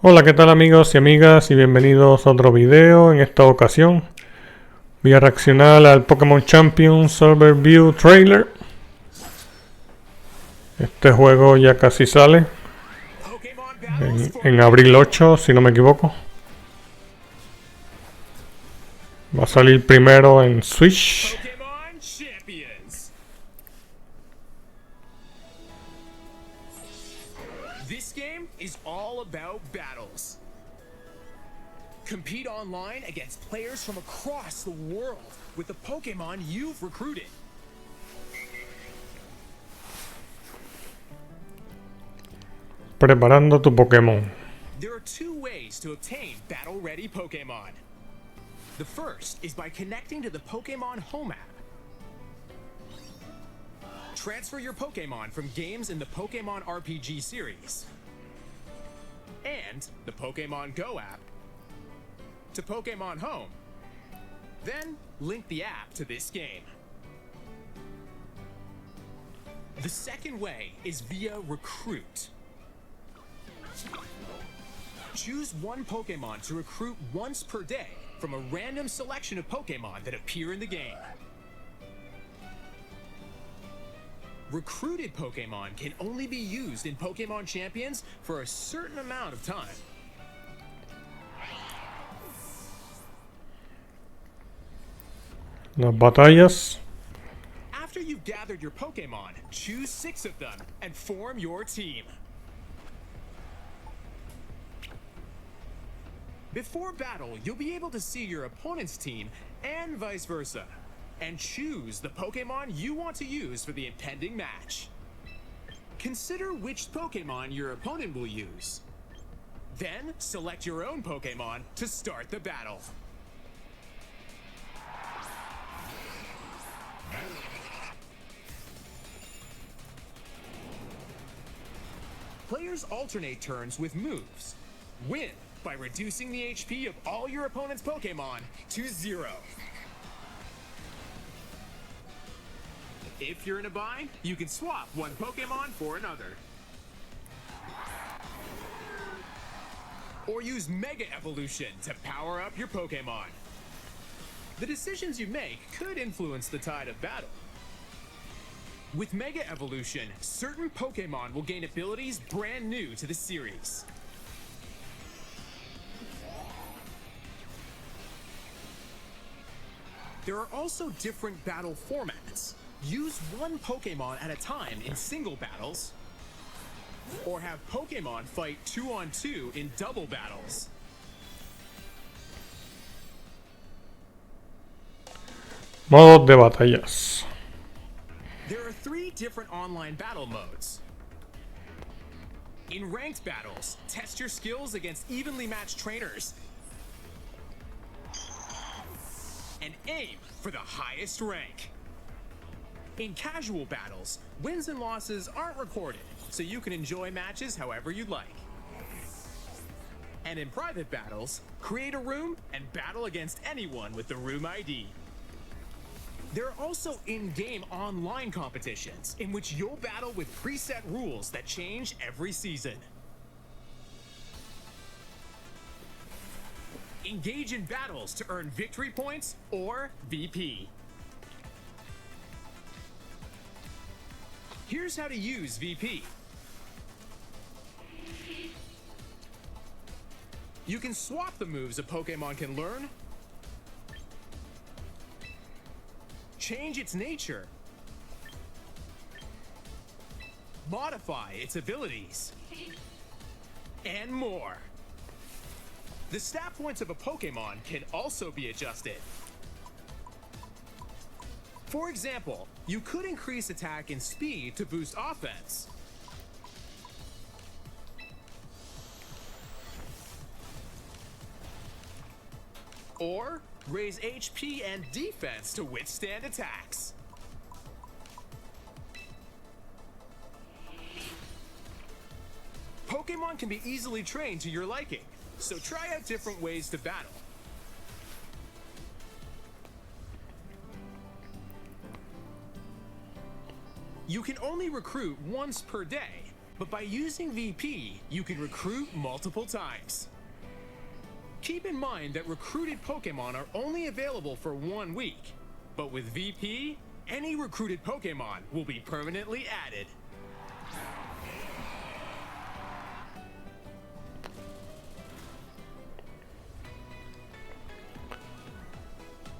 Hola, ¿qué tal amigos y amigas? Y bienvenidos a otro video. En esta ocasión voy a reaccionar al Pokémon Champions Overview Trailer. Este juego ya casi sale en abril 8, si no me equivoco. Va a salir primero en Switch. This game is all about battles. Compete online against players from across the world with the Pokemon you've recruited. Preparando tu Pokémon. There are two ways to obtain battle-ready Pokemon. The first is by connecting to the Pokemon Home app. Transfer your Pokemon from games in the Pokemon RPG series and the Pokemon Go app to Pokemon Home. Then link the app to this game. The second way is via Recruit. Choose one Pokemon to recruit once per day from a random selection of Pokemon that appear in the game. Recruited Pokemon can only be used in Pokemon Champions for a certain amount of time. Las batallas. After you've gathered your Pokemon, choose 6 of them and form your team. Before battle, you'll be able to see your opponent's team and vice versa, and choose the Pokemon you want to use for the impending match. Consider which Pokemon your opponent will use. Then select your own Pokemon to start the battle. Players alternate turns with moves. Win by reducing the HP of all your opponent's Pokemon to 0. If you're in a bind, you can swap one Pokemon for another. Or use Mega Evolution to power up your Pokemon. The decisions you make could influence the tide of battle. With Mega Evolution, certain Pokemon will gain abilities brand new to the series. There are also different battle formats. Use one Pokemon at a time in single battles, or have Pokemon fight 2-on-2 in double battles. Modos de batallas. There are 3 different online battle modes. In ranked battles, test your skills against evenly matched trainers and aim for the highest rank. In casual battles, wins and losses aren't recorded, so you can enjoy matches however you'd like. And in private battles, create a room and battle against anyone with the room ID. There are also in-game online competitions in which you'll battle with preset rules that change every season. Engage in battles to earn victory points or VP. Here's how to use VP. You can swap the moves a Pokemon can learn, change its nature, modify its abilities, and more. The stat points of a Pokemon can also be adjusted. For example, you could increase attack and speed to boost offense. Or raise HP and defense to withstand attacks. Pokemon can be easily trained to your liking, so try out different ways to battle. You can only recruit once per day, But by using VP, you can recruit multiple times. Keep in mind that recruited Pokemon are only available for 1 week. But with VP, any recruited Pokemon will be permanently added.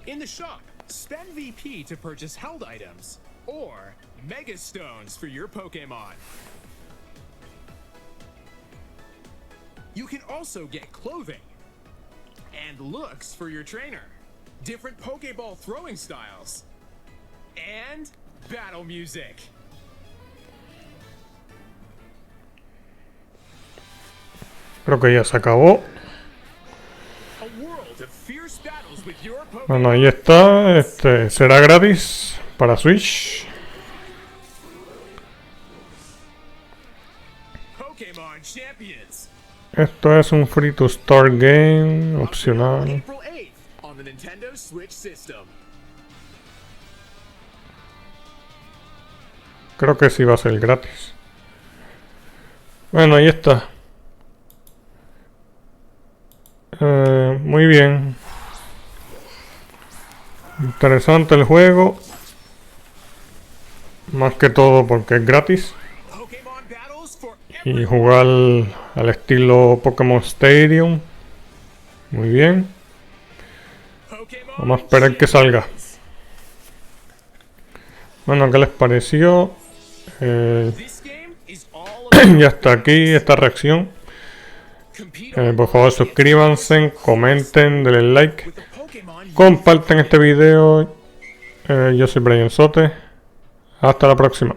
In the shop, spend VP to purchase held items, or Mega Stones for your Pokemon. You can also get clothing, and looks for your trainer, different Pokeball throwing styles, and battle music. Creo que ya se acabó. Bueno, ahí está. Será gratis para Switch. Esto es un free to start game opcional. Creo que sí va a ser gratis. Bueno, ahí está. Muy bien. Interesante el juego. Más que todo porque es gratis. Y jugar al estilo Pokémon Stadium. Muy bien. Vamos a esperar que salga. Bueno, ¿qué les pareció? Ya está aquí esta reacción. Por favor, suscríbanse, comenten, denle like, compartan este video. Yo soy Brian Sote. Hasta la próxima.